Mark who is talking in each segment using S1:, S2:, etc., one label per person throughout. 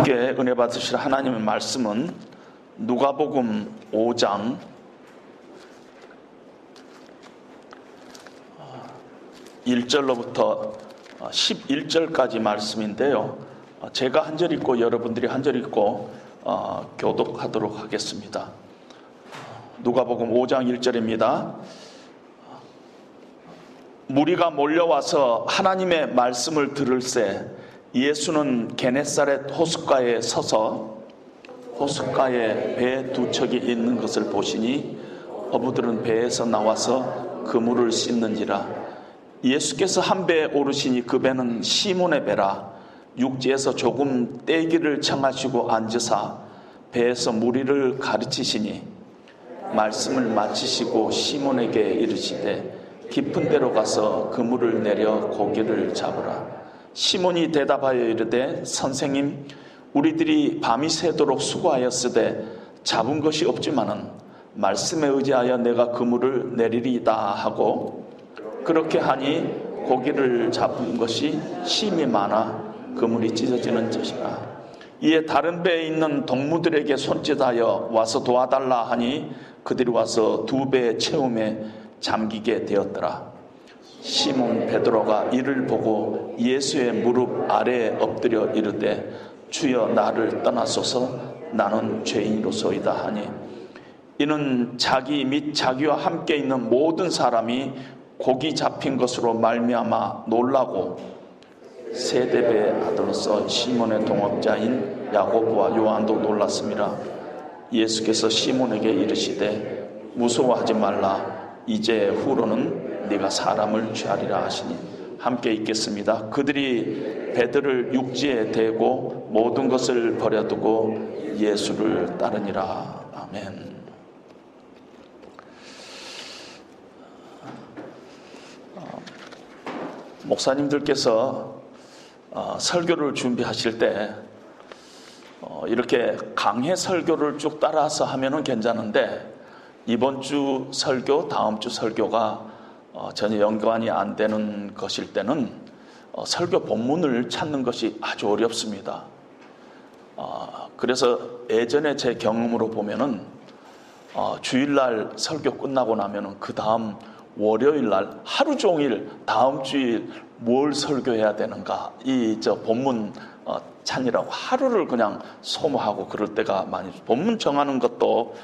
S1: 함께 은혜 받으실 하나님의 말씀은 누가복음 5장 1절로부터 11절까지 말씀인데요. 제가 한 절 읽고 여러분들이 한 절 읽고 교독하도록 하겠습니다. 누가복음 5장 1절입니다. 무리가 몰려와서 하나님의 말씀을 들을새 예수는 게네사렛 호숫가에 서서 호숫가에 배 두 척이 있는 것을 보시니 어부들은 배에서 나와서 그물을 씻는지라. 예수께서 한 배에 오르시니 그 배는 시몬의 배라. 육지에서 조금 떼기를 청하시고 앉으사 배에서 무리를 가르치시니 말씀을 마치시고 시몬에게 이르시되 깊은 데로 가서 그물을 내려 고기를 잡으라. 시몬이 대답하여 이르되 선생님, 우리들이 밤이 새도록 수고하였으되 잡은 것이 없지만은 말씀에 의지하여 내가 그물을 내리리이다 하고 그렇게 하니 고기를 잡은 것이 심이 많아 그물이 찢어지는 것이라. 이에 다른 배에 있는 동무들에게 손짓하여 와서 도와달라 하니 그들이 와서 두 배의 채움에 잠기게 되었더라. 시몬 베드로가 이를 보고 예수의 무릎 아래에 엎드려 이르되 주여 나를 떠나소서 나는 죄인이로소이다 하니 이는 자기 및 자기와 함께 있는 모든 사람이 고기 잡힌 것으로 말미암아 놀라고 세데베의 아들로서 시몬의 동업자인 야고보와 요한도 놀랐음이라. 예수께서 시몬에게 이르시되 무서워하지 말라. 이제 후로는 네가 사람을 취하리라 하시니 함께 읽겠습니다. 그들이 배들을 육지에 대고 모든 것을 버려두고 예수를 따르니라. 아멘. 목사님들께서 설교를 준비하실 때 이렇게 강해 설교를 쭉 따라서 하면은 괜찮은데 이번 주 설교, 다음 주 설교가 전혀 연관이 안 되는 것일 때는 설교 본문을 찾는 것이 아주 어렵습니다. 그래서 예전에 제 경험으로 보면은 주일날 설교 끝나고 나면은 그 다음 월요일날 하루 종일 다음 주일 뭘 설교해야 되는가 이 본문 찾느라고 하루를 그냥 소모하고 그럴 때가 많이. 본문 정하는 것도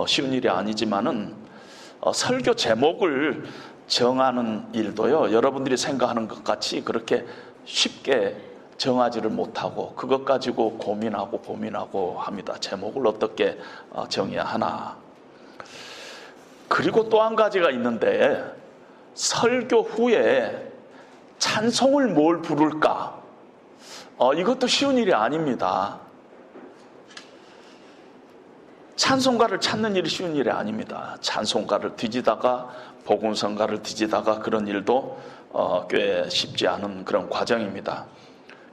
S1: 쉬운 일이 아니지만은 설교 제목을 정하는 일도요, 여러분들이 생각하는 것 같이 그렇게 쉽게 정하지를 못하고 그것 가지고 고민하고 합니다. 제목을 어떻게 정해야 하나. 그리고 또 한 가지가 있는데 설교 후에 찬송을 뭘 부를까? 이것도 쉬운 일이 아닙니다. 찬송가를 찾는 일이 쉬운 일이 아닙니다. 찬송가를 뒤지다가 복음성가를 뒤지다가 그런 일도 꽤 쉽지 않은 그런 과정입니다.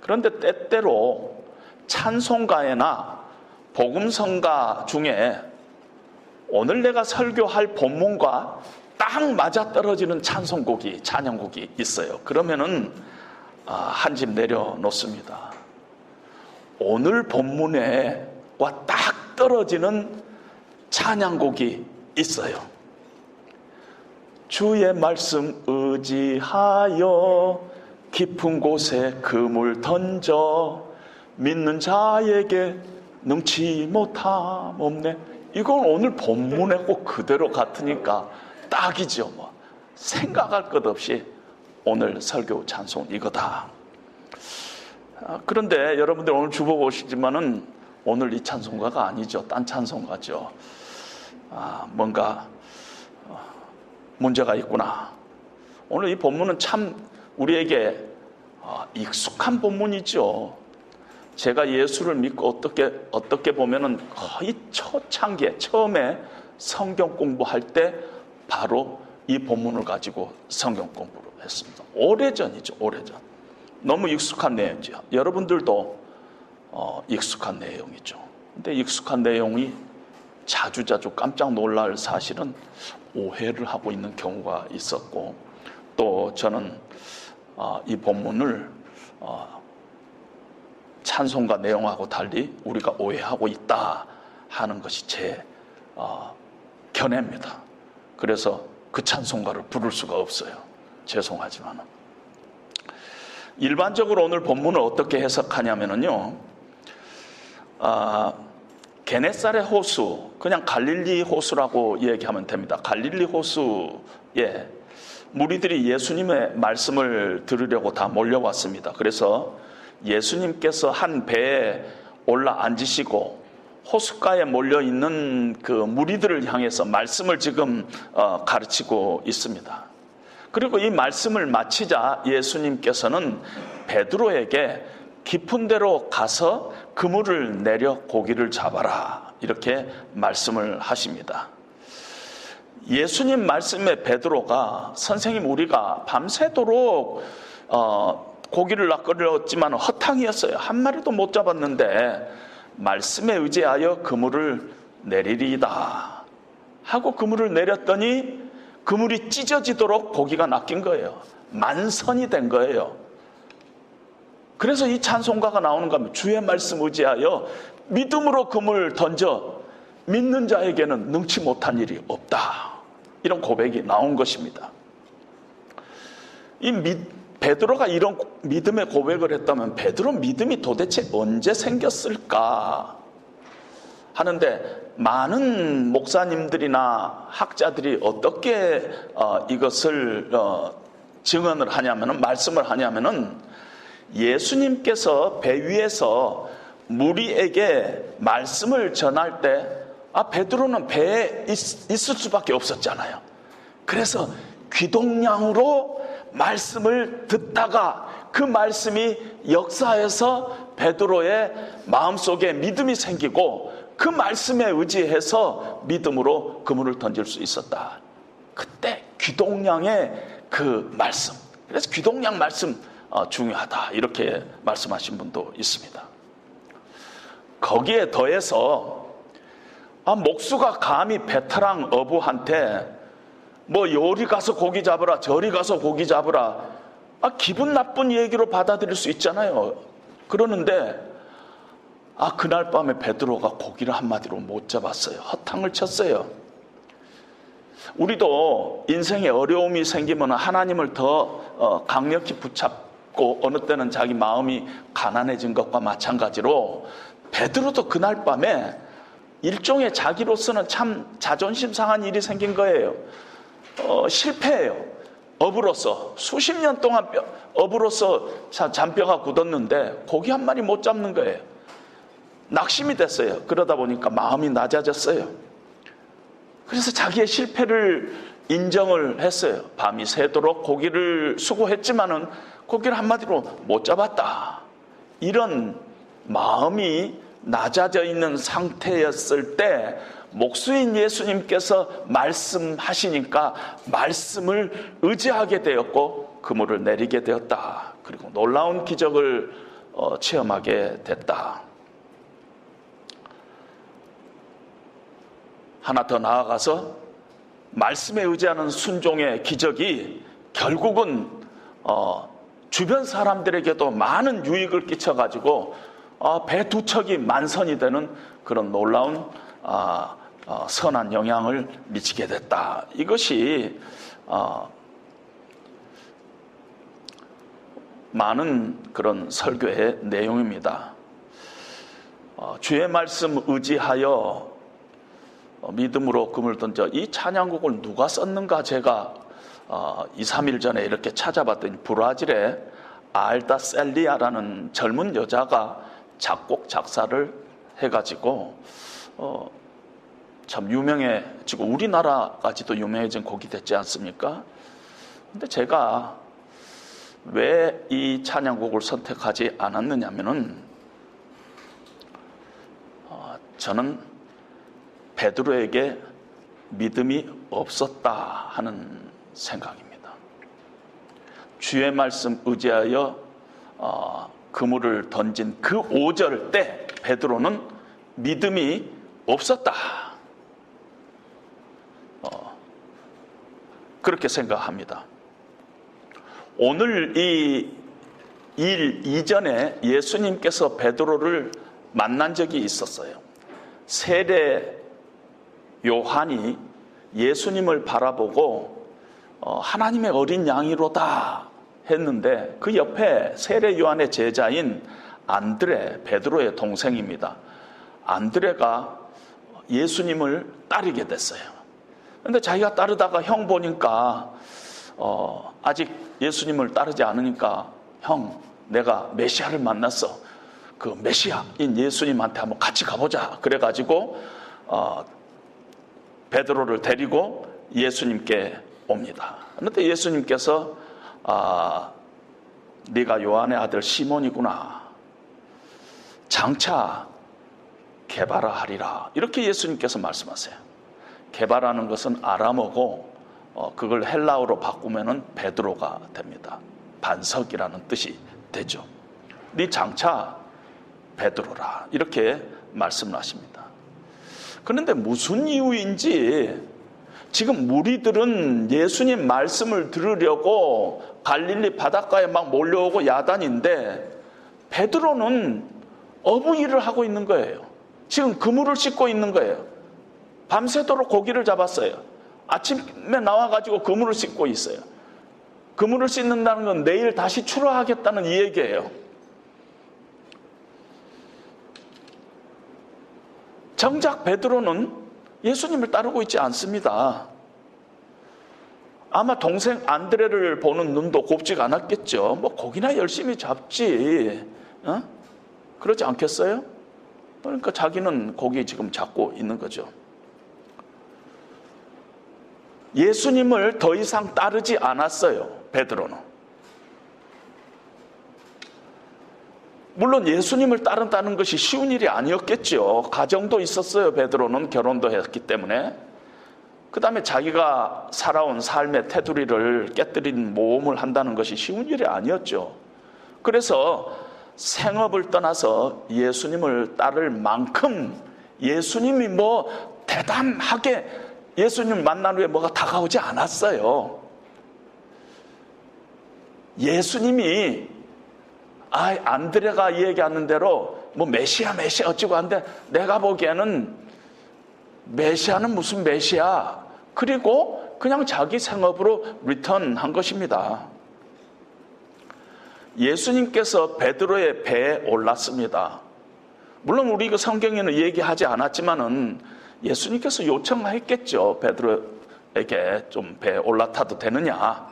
S1: 그런데 때때로 찬송가나 복음성가 중에 오늘 내가 설교할 본문과 딱 맞아떨어지는 찬송곡이, 찬양곡이 있어요. 그러면은 한 집 내려놓습니다. 오늘 본문에와 딱 떨어지는 찬양곡이 있어요. 주의 말씀 의지하여 깊은 곳에 그물 던져 믿는 자에게 능치 못함 없네. 이건 오늘 본문에 꼭 그대로 같으니까 딱이죠. 생각할 것 없이 오늘 설교 찬송 이거다. 그런데 여러분들 오늘 주보 보시지만은 오늘 이 찬송가가 아니죠. 딴 찬송가죠. 뭔가 문제가 있구나. 오늘 이 본문은 참 우리에게 익숙한 본문이죠. 제가 예수를 믿고 어떻게 보면은 거의 초창기에 처음에 성경 공부할 때 바로 이 본문을 가지고 성경 공부를 했습니다. 오래전이죠. 오래전. 너무 익숙한 내용이죠. 여러분들도 익숙한 내용이죠. 근데 익숙한 내용이 자주자주 깜짝 놀랄 사실은 오해를 하고 있는 경우가 있었고, 또 저는 이 본문을 찬송가 내용하고 달리 우리가 오해하고 있다 하는 것이 제 견해입니다. 그래서 그 찬송가를 부를 수가 없어요. 죄송하지만. 일반적으로 오늘 본문을 어떻게 해석하냐면요, 게네사렛 호수, 그냥 갈릴리 호수라고 얘기하면 됩니다. 갈릴리 호수에 무리들이 예수님의 말씀을 들으려고 다 몰려왔습니다. 그래서 예수님께서 한 배에 올라 앉으시고 호숫가에 몰려있는 그 무리들을 향해서 말씀을 지금 가르치고 있습니다. 그리고 이 말씀을 마치자 예수님께서는 베드로에게 깊은 데로 가서 그물을 내려 고기를 잡아라, 이렇게 말씀을 하십니다. 예수님 말씀에 베드로가, 선생님 우리가 밤새도록 고기를 낚으렸지만 허탕이었어요. 한 마리도 못 잡았는데 말씀에 의지하여 그물을 내리리이다 하고 그물을 내렸더니 그물이 찢어지도록 고기가 낚인 거예요. 만선이 된 거예요. 그래서 이 찬송가가 나오는 겁니다. 주의 말씀 의지하여 믿음으로 그물을 던져 믿는 자에게는 능치 못한 일이 없다, 이런 고백이 나온 것입니다. 베드로가 이런 믿음의 고백을 했다면 베드로 믿음이 도대체 언제 생겼을까 하는데, 많은 목사님들이나 학자들이 어떻게 이것을 증언을 하냐면은, 말씀을 하냐면은, 예수님께서 배 위에서 무리에게 말씀을 전할 때 베드로는 배에 있을 수밖에 없었잖아요. 그래서 귀동냥으로 말씀을 듣다가 그 말씀이 역사해서 베드로의 마음속에 믿음이 생기고 그 말씀에 의지해서 믿음으로 그물을 던질 수 있었다. 그때 귀동냥의 그 말씀, 그래서 귀동냥 말씀 중요하다, 이렇게 말씀하신 분도 있습니다. 거기에 더해서 목수가 감히 베테랑 어부한테 뭐 요리 가서 고기 잡으라, 저리 가서 고기 잡으라, 기분 나쁜 얘기로 받아들일 수 있잖아요. 그러는데 그날 밤에 베드로가 고기를 한마디로 못 잡았어요. 허탕을 쳤어요. 우리도 인생에 어려움이 생기면 하나님을 더 강력히 붙잡고 어느 때는 자기 마음이 가난해진 것과 마찬가지로 베드로도 그날 밤에 일종의 자기로서는 참 자존심 상한 일이 생긴 거예요. 실패해요. 어부로서 수십 년 동안 어부로서 잔뼈가 굳었는데 고기 한 마리 못 잡는 거예요. 낙심이 됐어요. 그러다 보니까 마음이 낮아졌어요. 그래서 자기의 실패를 인정을 했어요. 밤이 새도록 고기를 수고했지만은 고기를 한마디로 못 잡았다, 이런 마음이 낮아져 있는 상태였을 때 목수인 예수님께서 말씀하시니까 말씀을 의지하게 되었고 그물을 내리게 되었다. 그리고 놀라운 기적을 체험하게 됐다. 하나 더 나아가서 말씀에 의지하는 순종의 기적이 결국은 주변 사람들에게도 많은 유익을 끼쳐가지고 배 두 척이 만선이 되는 그런 놀라운 선한 영향을 미치게 됐다. 이것이 많은 그런 설교의 내용입니다. 주의 말씀 의지하여 믿음으로 그물 던져, 이 찬양곡을 누가 썼는가 제가 2, 3일 전에 이렇게 찾아봤더니 브라질의 알다 셀리아라는 젊은 여자가 작곡 작사를 해가지고 참 유명해지고 우리나라까지도 유명해진 곡이 됐지 않습니까? 근데 제가 왜 이 찬양곡을 선택하지 않았느냐면은 저는 베드로에게 믿음이 없었다 하는 생각입니다. 주의 말씀 의지하여 그물을 던진 그 5절 때 베드로는 믿음이 없었다, 그렇게 생각합니다. 오늘 이 일 이전에 예수님께서 베드로를 만난 적이 있었어요. 세례 요한이 예수님을 바라보고 하나님의 어린 양이로다 했는데 그 옆에 세례 요한의 제자인 안드레, 베드로의 동생입니다. 안드레가 예수님을 따르게 됐어요. 그런데 자기가 따르다가 형 보니까 아직 예수님을 따르지 않으니까 형, 내가 메시아를 만났어. 그 메시아인 예수님한테 한번 같이 가보자. 그래가지고 베드로를 데리고 예수님께 옵니다. 그런데 예수님께서 네가 요한의 아들 시몬이구나. 장차 게바라 하리라. 이렇게 예수님께서 말씀하세요. 게바라는 것은 아람어고 그걸 헬라어로 바꾸면은 베드로가 됩니다. 반석이라는 뜻이 되죠. 네 장차 베드로라. 이렇게 말씀을 하십니다. 그런데 무슨 이유인지 지금 무리들은 예수님 말씀을 들으려고 갈릴리 바닷가에 막 몰려오고 야단인데 베드로는 어부일을 하고 있는 거예요. 지금 그물을 씻고 있는 거예요. 밤새도록 고기를 잡았어요. 아침에 나와가지고 그물을 씻고 있어요. 그물을 씻는다는 건 내일 다시 출하하겠다는 이 얘기예요. 정작 베드로는 예수님을 따르고 있지 않습니다. 아마 동생 안드레를 보는 눈도 곱지가 않았겠죠. 뭐 고기나 열심히 잡지, 그러지 않겠어요? 그러니까 자기는 고기 지금 잡고 있는 거죠. 예수님을 더 이상 따르지 않았어요, 베드로는. 물론 예수님을 따른다는 것이 쉬운 일이 아니었겠죠. 가정도 있었어요, 베드로는. 결혼도 했기 때문에. 그 다음에 자기가 살아온 삶의 테두리를 깨뜨린 모험을 한다는 것이 쉬운 일이 아니었죠. 그래서 생업을 떠나서 예수님을 따를 만큼 예수님이 뭐 대단하게 예수님 만난 후에 뭐가 다가오지 않았어요. 예수님이 안드레가 얘기하는 대로 뭐 메시아 어찌고 한데 내가 보기에는 메시아는 무슨 메시아. 그리고 그냥 자기 생업으로 리턴한 것입니다. 예수님께서 베드로의 배에 올랐습니다. 물론 우리 그 성경에는 얘기하지 않았지만은 예수님께서 요청했겠죠. 베드로에게 좀 배에 올라타도 되느냐.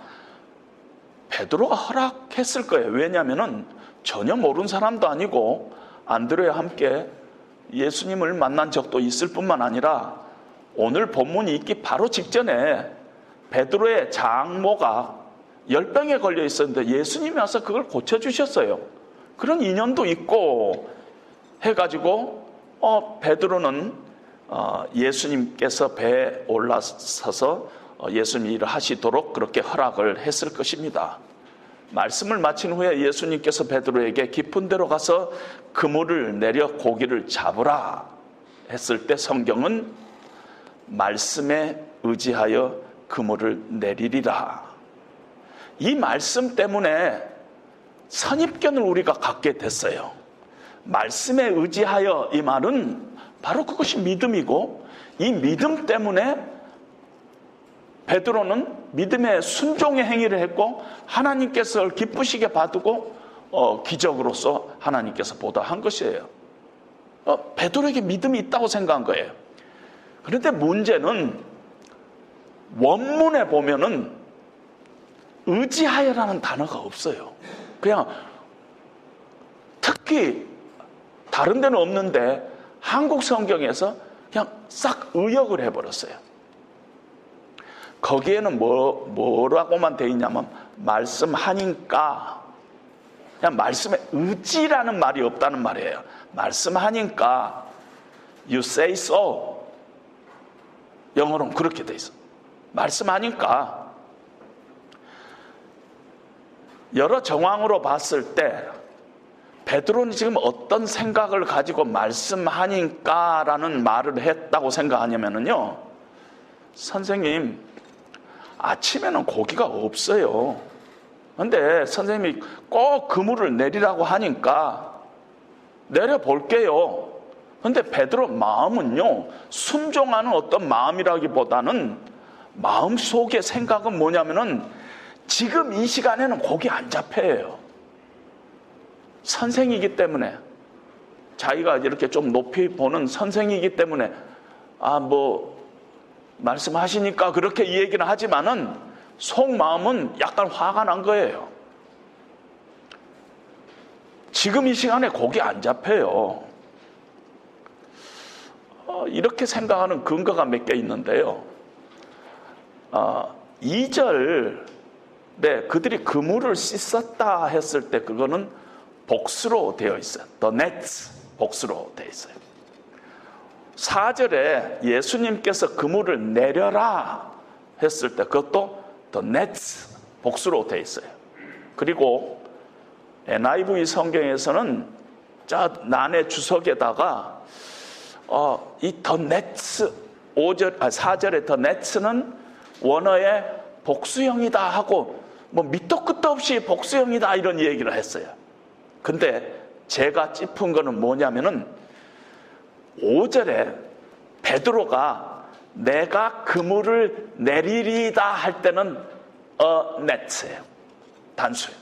S1: 베드로가 허락했을 거예요. 왜냐하면은 전혀 모르는 사람도 아니고 안드레와 함께 예수님을 만난 적도 있을 뿐만 아니라 오늘 본문이 있기 바로 직전에 베드로의 장모가 열병에 걸려 있었는데 예수님이 와서 그걸 고쳐주셨어요. 그런 인연도 있고 해가지고 베드로는 예수님께서 배에 올라서서 예수님 일을 하시도록 그렇게 허락을 했을 것입니다. 말씀을 마친 후에 예수님께서 베드로에게 깊은 데로 가서 그물을 내려 고기를 잡으라 했을 때 성경은 말씀에 의지하여 그물을 내리리라. 이 말씀 때문에 선입견을 우리가 갖게 됐어요. 말씀에 의지하여 이 말은 바로 그것이 믿음이고 이 믿음 때문에 베드로는 믿음의 순종의 행위를 했고 하나님께서 기쁘시게 받고 기적으로서 하나님께서 보답한 것이에요. 베드로에게 믿음이 있다고 생각한 거예요. 그런데 문제는 원문에 보면은 의지하여라는 단어가 없어요. 그냥 특히 다른 데는 없는데 한국 성경에서 그냥 싹 의역을 해버렸어요. 거기에는 뭐라고만 돼 있냐면 말씀하니까, 그냥 말씀에 의지라는 말이 없다는 말이에요. 말씀하니까 you say so. 영어로는 그렇게 돼 있어. 말씀하니까. 여러 정황으로 봤을 때 베드로는 지금 어떤 생각을 가지고 말씀하니까라는 말을 했다고 생각하냐면요, 선생님 아침에는 고기가 없어요. 근데 선생님이 꼭 그물을 내리라고 하니까 내려볼게요. 근데 베드로 마음은요, 순종하는 어떤 마음이라기보다는 마음속의 생각은 뭐냐면은 지금 이 시간에는 고기 안 잡혀요. 선생이기 때문에, 자기가 이렇게 좀 높이 보는 선생이기 때문에 말씀하시니까 그렇게 이 얘기는 하지만은 속마음은 약간 화가 난 거예요. 지금 이 시간에 고기 안 잡혀요. 이렇게 생각하는 근거가 몇 개 있는데요. 2절에 그들이 그물을 씻었다 했을 때 그거는 복수로 되어 있어요. The nets, 복수로 되어 있어요. 4절에 예수님께서 그물을 내려라 했을 때 그것도 The nets, 복수로 되어 있어요. 그리고 NIV 성경에서는 저 난의 주석에다가 이 The nets 4절의 The nets는 원어의 복수형이다 하고 밑도 끝도 없이 복수형이다 이런 얘기를 했어요. 근데 제가 짚은 거는 뭐냐면은 5절에 베드로가 내가 그물을 내리리다 할 때는 net예요. 단수예요.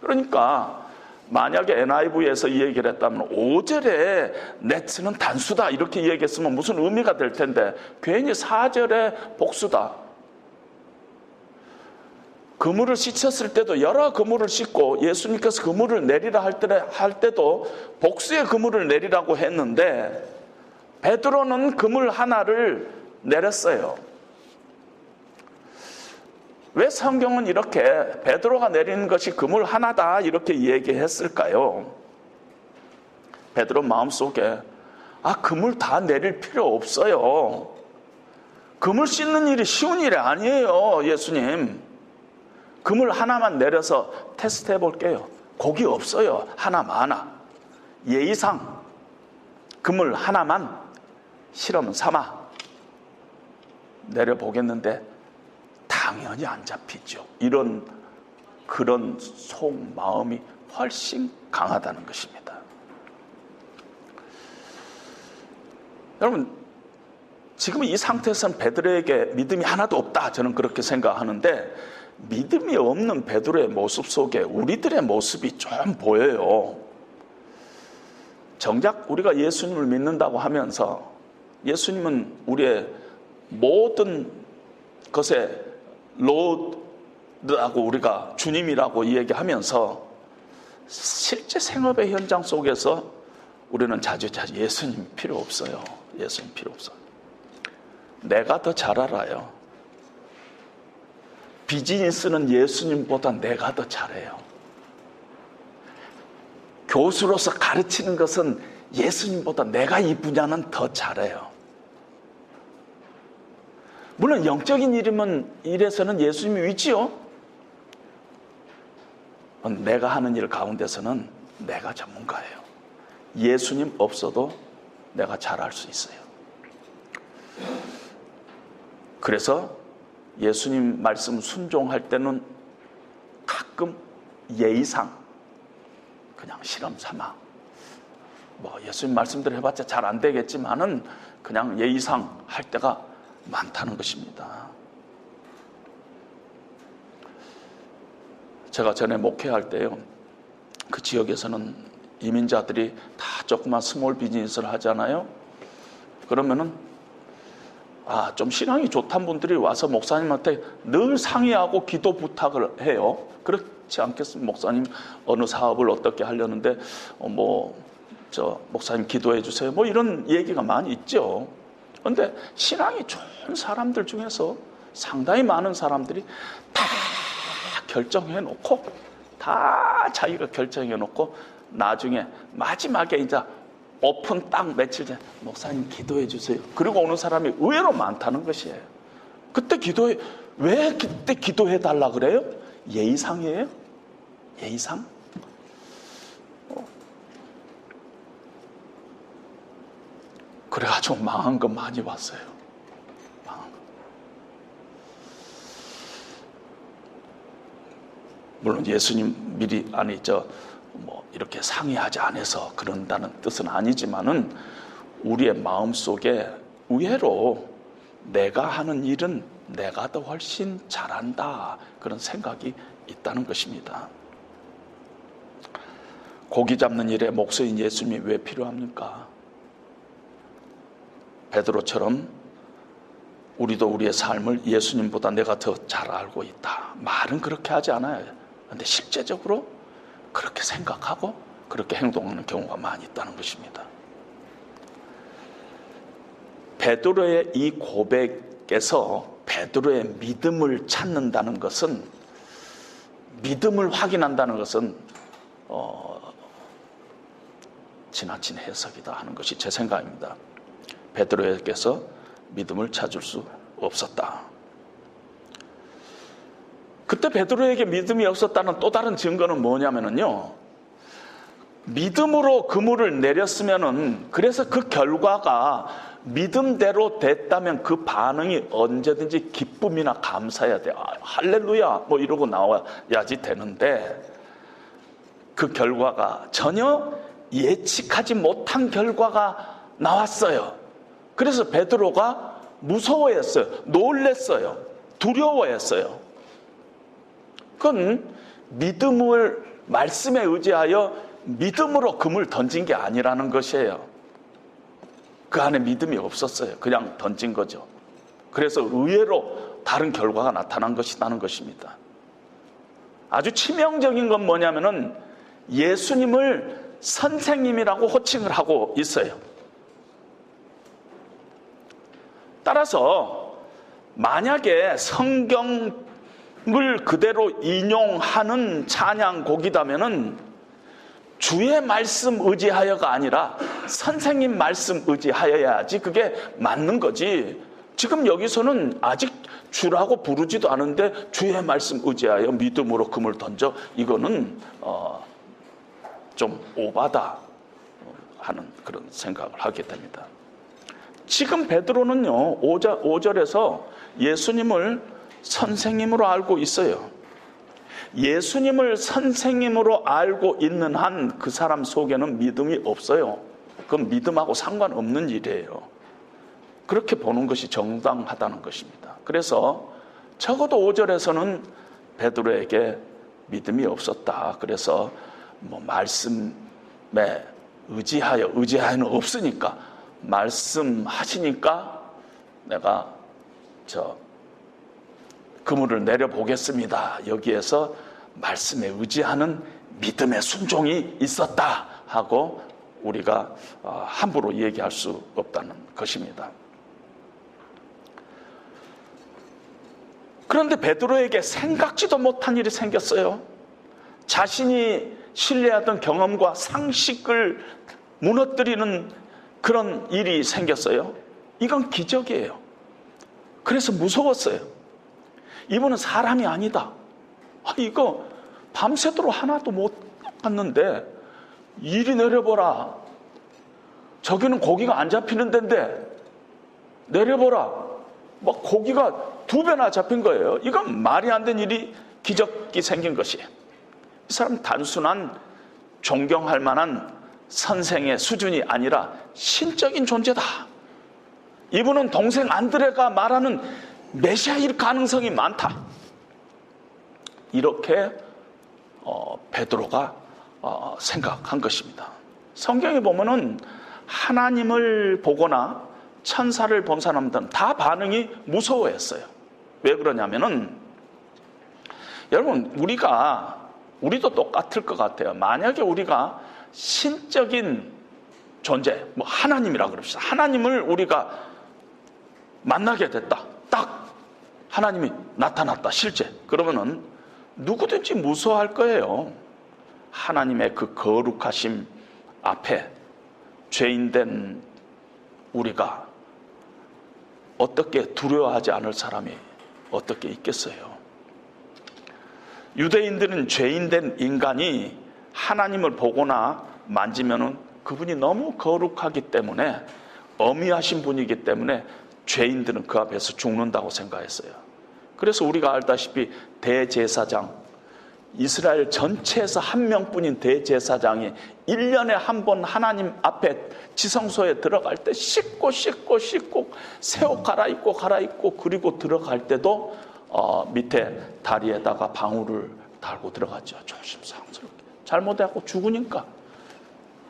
S1: 그러니까 만약에 NIV에서 이 얘기를 했다면 5절에 net는 단수다 이렇게 얘기했으면 무슨 의미가 될 텐데 괜히 4절에 복수다. 그물을 씻었을 때도 여러 그물을 씻고 예수님께서 그물을 내리라 할 때도 복수의 그물을 내리라고 했는데 베드로는 그물 하나를 내렸어요. 왜 성경은 이렇게 베드로가 내리는 것이 그물 하나다 이렇게 얘기했을까요? 베드로 마음속에 그물 다 내릴 필요 없어요. 그물 씻는 일이 쉬운 일이 아니에요. 예수님, 그물 하나만 내려서 테스트 해볼게요. 고기 없어요. 하나. 예의상 그물 하나만 실험 삼아 내려보겠는데 당연히 안 잡히죠. 그런 속마음이 훨씬 강하다는 것입니다. 여러분, 지금 이 상태에서는 베드로에게 믿음이 하나도 없다. 저는 그렇게 생각하는데 믿음이 없는 베드로의 모습 속에 우리들의 모습이 좀 보여요. 정작 우리가 예수님을 믿는다고 하면서 예수님은 우리의 모든 것에 로드라고 우리가 주님이라고 얘기하면서 실제 생업의 현장 속에서 우리는 자주 예수님 필요 없어요. 예수님 필요 없어요. 내가 더 잘 알아요. 비즈니스는 예수님보다 내가 더 잘해요. 교수로서 가르치는 것은 예수님보다 내가 이 분야는 더 잘해요. 물론 영적인 일에서는 예수님이 위지요. 내가 하는 일 가운데서는 내가 전문가예요. 예수님 없어도 내가 잘할 수 있어요. 그래서 예수님 말씀 순종할 때는 가끔 예의상 그냥 실험 삼아 예수님 말씀대로 해봤자 잘 안 되겠지만은 그냥 예의상 할 때가 많다는 것입니다. 제가 전에 목회할 때요, 그 지역에서는 이민자들이 다 조그만 스몰 비즈니스를 하잖아요. 그러면은 좀 신앙이 좋다는 분들이 와서 목사님한테 늘 상의하고 기도 부탁을 해요. 그렇지 않겠습니까? 목사님 어느 사업을 어떻게 하려는데 목사님 기도해 주세요. 이런 얘기가 많이 있죠. 그런데 신앙이 좋은 사람들 중에서 상당히 많은 사람들이 다 결정해 놓고 다 자기가 결정해 놓고 나중에 마지막에 이제 오픈 딱 며칠 전에 목사님 기도해 주세요. 그리고 오는 사람이 의외로 많다는 것이에요. 왜 그때 기도해 달라 그래요? 예의상이에요? 예의상? 그래가지고 망한 거 많이 봤어요. 망한 거. 물론 예수님 미리 뭐 이렇게 상의하지 않아서 그런다는 뜻은 아니지만은 우리의 마음 속에 의외로 내가 하는 일은 내가 더 훨씬 잘한다 그런 생각이 있다는 것입니다. 고기 잡는 일에 목수인 예수님이 왜 필요합니까? 베드로처럼 우리도 우리의 삶을 예수님보다 내가 더 잘 알고 있다. 말은 그렇게 하지 않아요. 그런데 실제적으로 그렇게 생각하고 그렇게 행동하는 경우가 많이 있다는 것입니다. 베드로의 이 고백에서 베드로의 믿음을 찾는다는 것은, 믿음을 확인한다는 것은 지나친 해석이다 하는 것이 제 생각입니다. 베드로에게서 믿음을 찾을 수 없었다. 그때 베드로에게 믿음이 없었다는 또 다른 증거는 뭐냐면요, 믿음으로 그물을 내렸으면은, 그래서 그 결과가 믿음대로 됐다면 그 반응이 언제든지 기쁨이나 감사해야 돼요. 할렐루야 뭐 이러고 나와야지 되는데, 그 결과가 전혀 예측하지 못한 결과가 나왔어요. 그래서 베드로가 무서워했어요. 놀랬어요. 두려워했어요. 그건 믿음을, 말씀에 의지하여 믿음으로 금을 던진 게 아니라는 것이에요. 그 안에 믿음이 없었어요. 그냥 던진 거죠. 그래서 의외로 다른 결과가 나타난 것이라는 것입니다. 아주 치명적인 건 뭐냐면은 예수님을 선생님이라고 호칭을 하고 있어요. 따라서 만약에 성경을 그대로 인용하는 찬양곡이라면은 주의 말씀 의지하여가 아니라 선생님 말씀 의지하여야지 그게 맞는 거지. 지금 여기서는 아직 주라고 부르지도 않은데 주의 말씀 의지하여 믿음으로 금을 던져, 이거는 좀 오바다 하는 그런 생각을 하게 됩니다. 지금 베드로는요, 5절에서 예수님을 선생님으로 알고 있어요. 예수님을 선생님으로 알고 있는 한 그 사람 속에는 믿음이 없어요. 그건 믿음하고 상관없는 일이에요. 그렇게 보는 것이 정당하다는 것입니다. 그래서 적어도 5절에서는 베드로에게 믿음이 없었다. 그래서 뭐 말씀에 의지하여는 없으니까, 말씀하시니까 내가 그물을 내려보겠습니다. 여기에서 말씀에 의지하는 믿음의 순종이 있었다 하고 우리가 함부로 얘기할 수 없다는 것입니다. 그런데 베드로에게 생각지도 못한 일이 생겼어요. 자신이 신뢰하던 경험과 상식을 무너뜨리는 그런 일이 생겼어요. 이건 기적이에요. 그래서 무서웠어요. 이분은 사람이 아니다. 이거 밤새도록 하나도 못 갔는데 이리 내려보라. 저기는 고기가 안 잡히는 데인데 내려보라. 막 고기가 2배나 잡힌 거예요. 이건 말이 안 되는 일이, 기적이 생긴 것이에요. 이 사람 단순한 존경할 만한 선생의 수준이 아니라 신적인 존재다. 이분은 동생 안드레가 말하는 메시아일 가능성이 많다. 이렇게 베드로가 생각한 것입니다. 성경에 보면은 하나님을 보거나 천사를 본 사람들은 다 반응이 무서워했어요. 왜 그러냐면은, 여러분, 우리도 똑같을 것 같아요. 만약에 우리가 신적인 존재, 뭐 하나님이라 그럽시다. 하나님을 우리가 만나게 됐다. 딱 하나님이 나타났다, 실제. 그러면은 누구든지 무서워할 거예요. 하나님의 그 거룩하심 앞에 죄인된 우리가 어떻게 두려워하지 않을 사람이 어떻게 있겠어요? 유대인들은 죄인된 인간이 하나님을 보거나 만지면은 그분이 너무 거룩하기 때문에, 엄위하신 분이기 때문에 죄인들은 그 앞에서 죽는다고 생각했어요. 그래서 우리가 알다시피 대제사장 이스라엘 전체에서 한 명뿐인 대제사장이 1년에 한 번 하나님 앞에 지성소에 들어갈 때 씻고 새 옷 갈아입고 그리고 들어갈 때도 밑에 다리에다가 방울을 달고 들어갔죠. 조심스럽게. 잘못해갖고 죽으니까.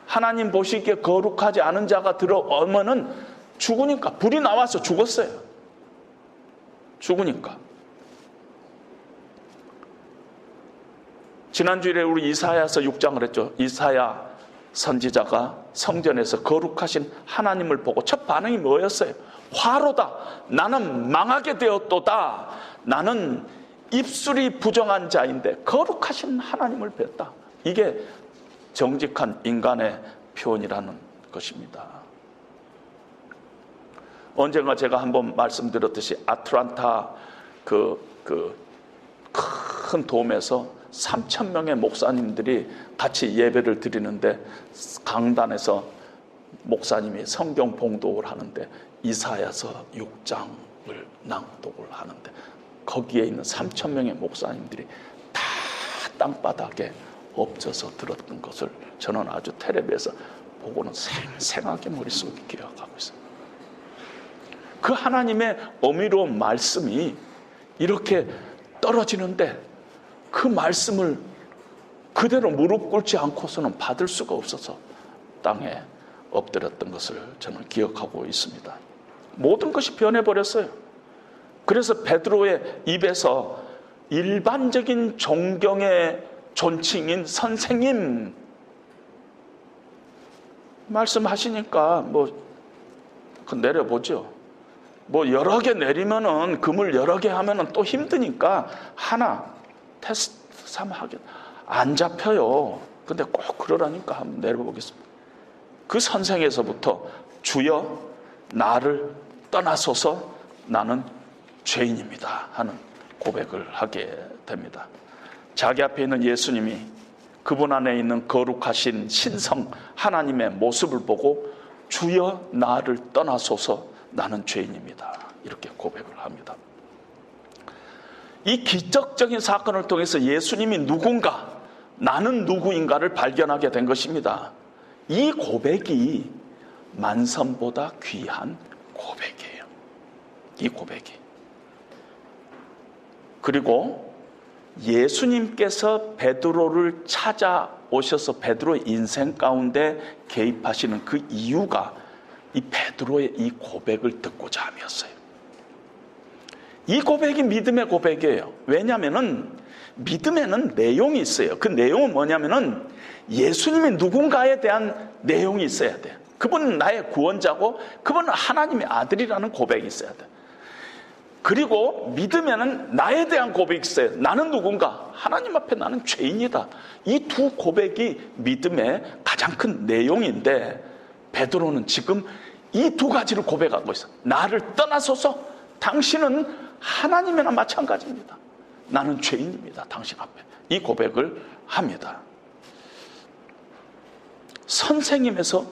S1: 하나님 보시기에 거룩하지 않은 자가 들어오면은 죽으니까. 불이 나와서 죽었어요. 죽으니까. 지난주에 우리 이사야서 6장을 했죠. 이사야 선지자가 성전에서 거룩하신 하나님을 보고 첫 반응이 뭐였어요? 화로다. 나는 망하게 되었도다. 나는 입술이 부정한 자인데 거룩하신 하나님을 뵀다. 이게 정직한 인간의 표현이라는 것입니다. 언젠가 제가 한번 말씀드렸듯이 아틀란타 큰 돔에서 3,000명의 목사님들이 같이 예배를 드리는데 강단에서 목사님이 성경 봉독을 하는데 이사야서 6장을 낭독을 하는데 거기에 있는 3,000명의 목사님들이 다 땅바닥에 엎져서 들었던 것을 저는 아주 텔레비에서 보고는 생생하게 머릿속에 기억하고 있어요. 그 하나님의 어미로운 말씀이 이렇게 떨어지는데 그 말씀을 그대로 무릎 꿇지 않고서는 받을 수가 없어서 땅에 엎드렸던 것을 저는 기억하고 있습니다. 모든 것이 변해버렸어요. 그래서 베드로의 입에서 일반적인 존경의 존칭인 선생님 말씀하시니까 내려보죠. 여러 개 내리면은 금을 여러 개 하면은 또 힘드니까 하나 테스트 삼아 하긴 안 잡혀요. 근데 꼭 그러라니까 한번 내려보겠습니다. 그 선생에서부터 주여 나를 떠나소서 나는 죄인입니다 하는 고백을 하게 됩니다. 자기 앞에 있는 예수님이 그분 안에 있는 거룩하신 신성 하나님의 모습을 보고 주여 나를 떠나소서 나는 죄인입니다 이렇게 고백을 합니다. 이 기적적인 사건을 통해서 예수님이 누군가, 나는 누구인가를 발견하게 된 것입니다. 이 고백이 만선보다 귀한 고백이에요. 이 고백이. 그리고 예수님께서 베드로를 찾아오셔서 베드로의 인생 가운데 개입하시는 그 이유가 이 베드로의 이 고백을 듣고자 함이었어요. 이 고백이 믿음의 고백이에요. 왜냐하면 믿음에는 내용이 있어요. 그 내용은 뭐냐면은 예수님이 누군가에 대한 내용이 있어야 돼요. 그분은 나의 구원자고 그분은 하나님의 아들이라는 고백이 있어야 돼요. 그리고 믿음에는 나에 대한 고백이 있어요. 나는 누군가? 하나님 앞에 나는 죄인이다. 이 두 고백이 믿음의 가장 큰 내용인데 베드로는 지금 이 두 가지를 고백하고 있어요. 나를 떠나소서 당신은 하나님이나 마찬가지입니다. 나는 죄인입니다. 당신 앞에. 이 고백을 합니다. 선생님에서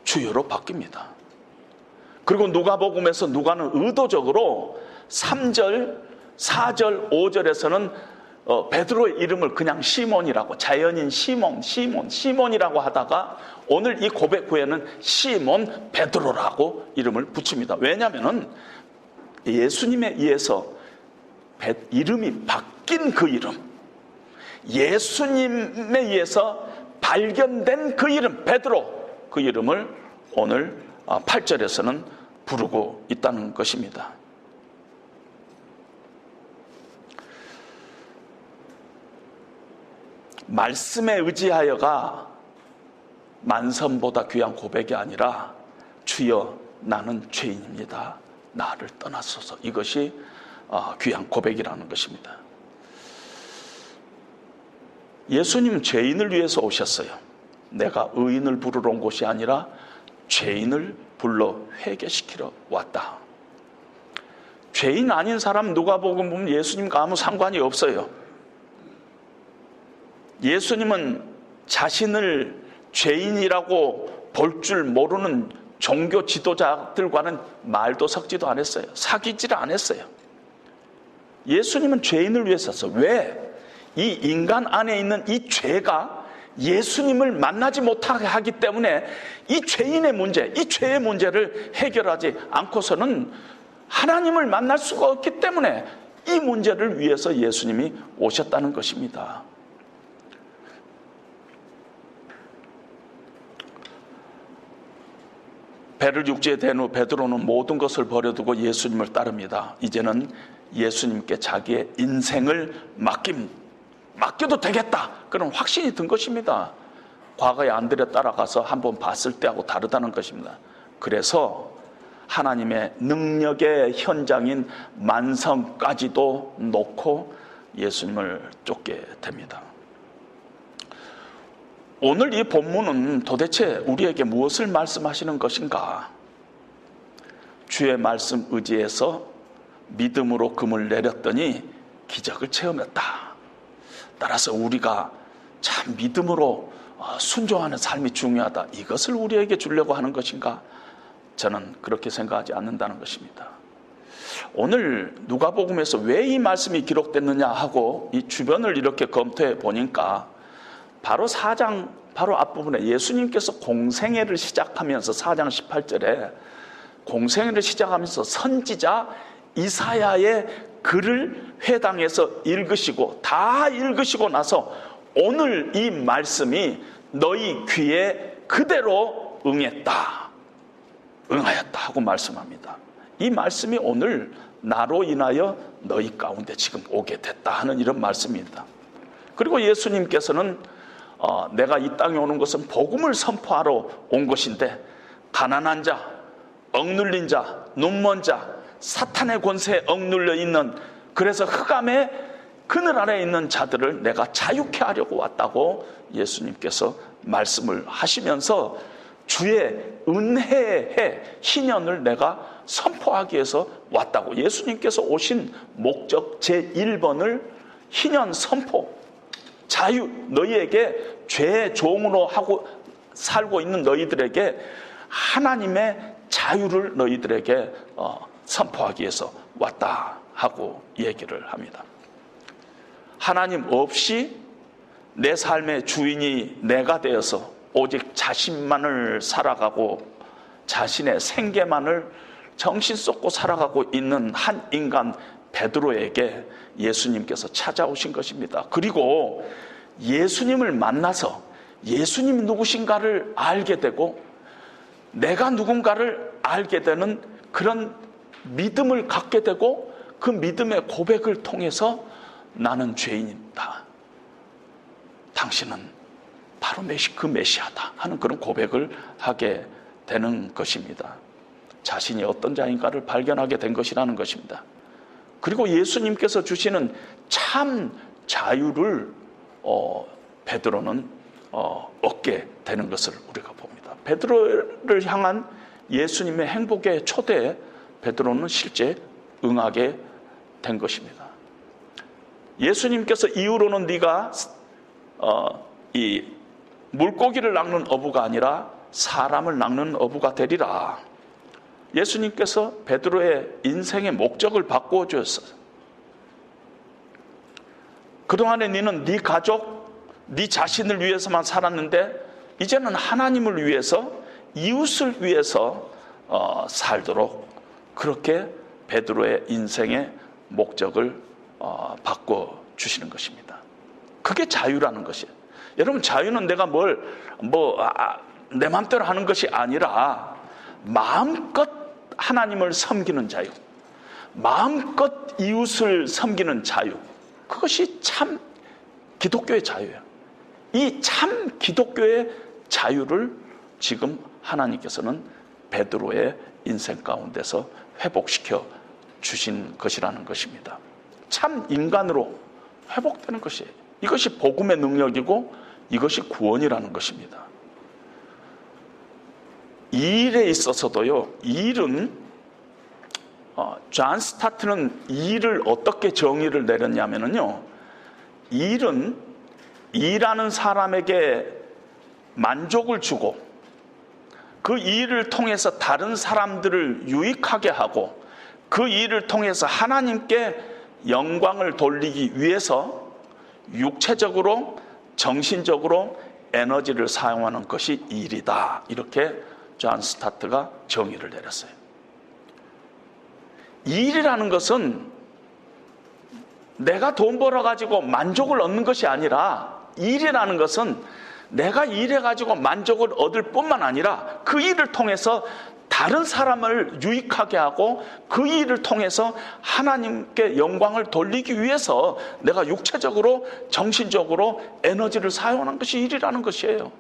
S1: 주여로 바뀝니다. 그리고 누가복음에서 누가는 의도적으로 3절, 4절, 5절에서는 베드로의 이름을 그냥 시몬이라고 자연인 시몬이라고 하다가 오늘 이 고백 후에는 시몬 베드로라고 이름을 붙입니다. 왜냐하면 예수님에 의해서 이름이 바뀐 그 이름, 예수님에 의해서 발견된 그 이름 베드로, 그 이름을 오늘 8절에서는 부르고 있다는 것입니다. 말씀에 의지하여가 만선보다 귀한 고백이 아니라 주여 나는 죄인입니다. 나를 떠나소서. 이것이 귀한 고백이라는 것입니다. 예수님은 죄인을 위해서 오셨어요. 내가 의인을 부르러 온 곳이 아니라 죄인을 불러 회개시키러 왔다. 죄인 아닌 사람 누가복음 보면 예수님과 아무 상관이 없어요. 예수님은 자신을 죄인이라고 볼 줄 모르는 종교 지도자들과는 말도 섞지도 않았어요. 사귀지를 않았어요. 예수님은 죄인을 위해서 왜? 이 인간 안에 있는 이 죄가 예수님을 만나지 못하게 하기 때문에 이 죄인의 문제, 이 죄의 문제를 해결하지 않고서는 하나님을 만날 수가 없기 때문에 이 문제를 위해서 예수님이 오셨다는 것입니다. 배를 육지에 댄 후 베드로는 모든 것을 버려두고 예수님을 따릅니다. 이제는 예수님께 자기의 인생을 맡겨도 되겠다, 그런 확신이 든 것입니다. 과거에 안드레 따라가서 한번 봤을 때하고 다르다는 것입니다. 그래서 하나님의 능력의 현장인 만성까지도 놓고 예수님을 쫓게 됩니다. 오늘 이 본문은 도대체 우리에게 무엇을 말씀하시는 것인가? 주의 말씀 의지해서 믿음으로 금을 내렸더니 기적을 체험했다. 따라서 우리가 참 믿음으로 순종하는 삶이 중요하다, 이것을 우리에게 주려고 하는 것인가? 저는 그렇게 생각하지 않는다는 것입니다. 오늘 누가복음에서 왜 이 말씀이 기록됐느냐 하고 이 주변을 이렇게 검토해 보니까 바로 4장 바로 앞부분에 예수님께서 공생애를 시작하면서 4장 18절에 공생애를 시작하면서 선지자 이사야의 글을 회당에서 읽으시고 다 읽으시고 나서 오늘 이 말씀이 너희 귀에 그대로 응하였다 하고 말씀합니다. 이 말씀이 오늘 나로 인하여 너희 가운데 지금 오게 됐다 하는 이런 말씀입니다. 그리고 예수님께서는 내가 이 땅에 오는 것은 복음을 선포하러 온 것인데 가난한 자, 억눌린 자, 눈먼 자, 사탄의 권세에 억눌려 있는, 그래서 흑암의 그늘 아래에 있는 자들을 내가 자유케 하려고 왔다고 예수님께서 말씀을 하시면서 주의 은혜의 희년을 내가 선포하기 위해서 왔다고, 예수님께서 오신 목적 제1번을 희년 선포, 자유, 너희에게 죄의 종으로 하고 살고 있는 너희들에게 하나님의 자유를 너희들에게 선포하기 위해서 왔다 하고 얘기를 합니다. 하나님 없이 내 삶의 주인이 내가 되어서 오직 자신만을 살아가고 자신의 생계만을 정신 쏟고 살아가고 있는 한 인간 베드로에게 예수님께서 찾아오신 것입니다. 그리고 예수님을 만나서 예수님이 누구신가를 알게 되고 내가 누군가를 알게 되는 그런 믿음을 갖게 되고 그 믿음의 고백을 통해서 나는 죄인이다, 당신은 바로 그 메시아다 하는 그런 고백을 하게 되는 것입니다. 자신이 어떤 자인가를 발견하게 된 것이라는 것입니다. 그리고 예수님께서 주시는 참 자유를 베드로는 얻게 되는 것을 우리가 봅니다. 베드로를 향한 예수님의 행복의 초대에 베드로는 실제 응하게 된 것입니다. 예수님께서 이후로는 네가 이 물고기를 낚는 어부가 아니라 사람을 낚는 어부가 되리라. 예수님께서 베드로의 인생의 목적을 바꾸어 주셨어요. 그동안에 너는 네 가족, 네 자신을 위해서만 살았는데 이제는 하나님을 위해서, 이웃을 위해서 살도록 그렇게 베드로의 인생의 목적을 바꿔 주시는 것입니다. 그게 자유라는 것이에요. 여러분, 자유는 내가 내 마음대로 하는 것이 아니라 마음껏 하나님을 섬기는 자유, 마음껏 이웃을 섬기는 자유, 그것이 참 기독교의 자유예요. 이 참 기독교의 자유를 지금 하나님께서는 베드로의 인생 가운데서 회복시켜 주신 것이라는 것입니다. 참 인간으로 회복되는 것이에요. 이것이 복음의 능력이고 이것이 구원이라는 것입니다. 이 일에 있어서도요, 이 일은 존 스타트는 이 일을 어떻게 정의를 내렸냐면요, 이 일은 일하는 사람에게 만족을 주고 그 일을 통해서 다른 사람들을 유익하게 하고 그 일을 통해서 하나님께 영광을 돌리기 위해서 육체적으로, 정신적으로 에너지를 사용하는 것이 일이다. 이렇게 존 스타트가 정의를 내렸어요. 일이라는 것은 내가 돈 벌어가지고 만족을 얻는 것이 아니라, 일이라는 것은 내가 일해가지고 만족을 얻을 뿐만 아니라 그 일을 통해서 다른 사람을 유익하게 하고 그 일을 통해서 하나님께 영광을 돌리기 위해서 내가 육체적으로, 정신적으로 에너지를 사용하는 것이 일이라는 것이에요.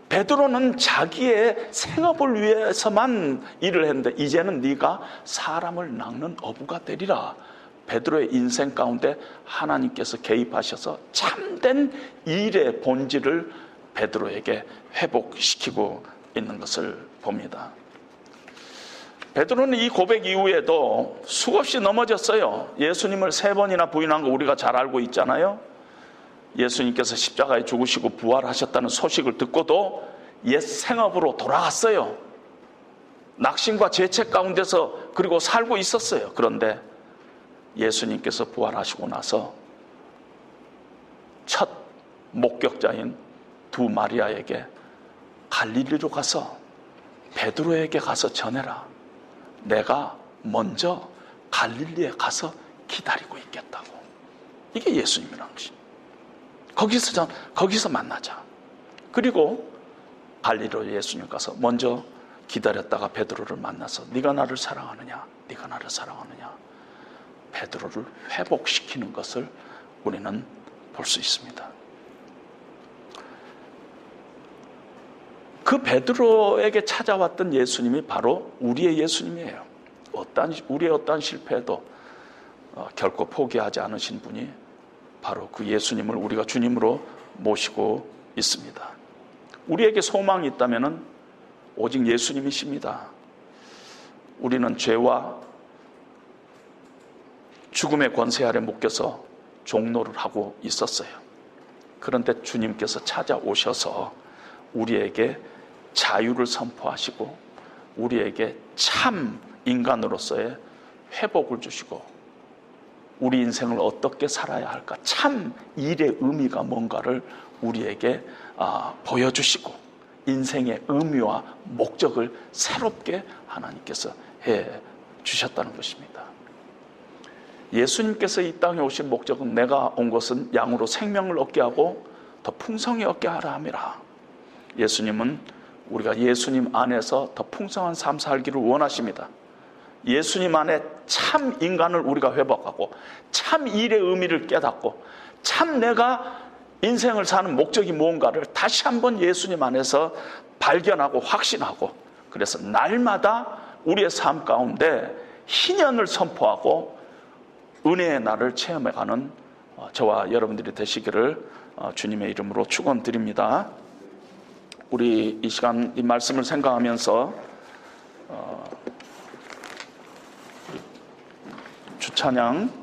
S1: 베드로는 자기의 생업을 위해서만 일을 했는데 이제는 네가 사람을 낚는 어부가 되리라. 베드로의 인생 가운데 하나님께서 개입하셔서 참된 일의 본질을 베드로에게 회복시키고 있는 것을 봅니다. 베드로는 이 고백 이후에도 수없이 넘어졌어요. 예수님을 3번이나 부인한 거 우리가 잘 알고 있잖아요. 예수님께서 십자가에 죽으시고 부활하셨다는 소식을 듣고도 옛 생업으로 돌아갔어요. 낙심과 죄책 가운데서 그리고 살고 있었어요. 그런데 예수님께서 부활하시고 나서 첫 목격자인 두 마리아에게 갈릴리로 가서 베드로에게 가서 전해라. 내가 먼저 갈릴리에 가서 기다리고 있겠다고. 이게 예수님이라는 것입니다. 거기서 만나자. 그리고 갈릴리로 예수님 가서 먼저 기다렸다가 베드로를 만나서 네가 나를 사랑하느냐? 네가 나를 사랑하느냐? 베드로를 회복시키는 것을 우리는 볼 수 있습니다. 그 베드로에게 찾아왔던 예수님이 바로 우리의 예수님이에요. 우리의 어떠한 실패에도 결코 포기하지 않으신 분이 바로 그 예수님을 우리가 주님으로 모시고 있습니다. 우리에게 소망이 있다면 오직 예수님이십니다. 우리는 죄와 죽음의 권세 아래 묶여서 종노를 하고 있었어요. 그런데 주님께서 찾아오셔서 우리에게 자유를 선포하시고 우리에게 참 인간으로서의 회복을 주시고 우리 인생을 어떻게 살아야 할까, 참 일의 의미가 뭔가를 우리에게 보여주시고 인생의 의미와 목적을 새롭게 하나님께서 해주셨다는 것입니다. 예수님께서 이 땅에 오신 목적은 내가 온 것은 양으로 생명을 얻게 하고 더 풍성히 얻게 하라 함이라. 예수님은 우리가 예수님 안에서 더 풍성한 삶 살기를 원하십니다. 예수님 안에 참 인간을 우리가 회복하고 참 일의 의미를 깨닫고 참 내가 인생을 사는 목적이 무언가를 다시 한번 예수님 안에서 발견하고 확신하고, 그래서 날마다 우리의 삶 가운데 희년을 선포하고 은혜의 날을 체험해가는 저와 여러분들이 되시기를 주님의 이름으로 축원드립니다. 우리 이 시간 이 말씀을 생각하면서 주찬양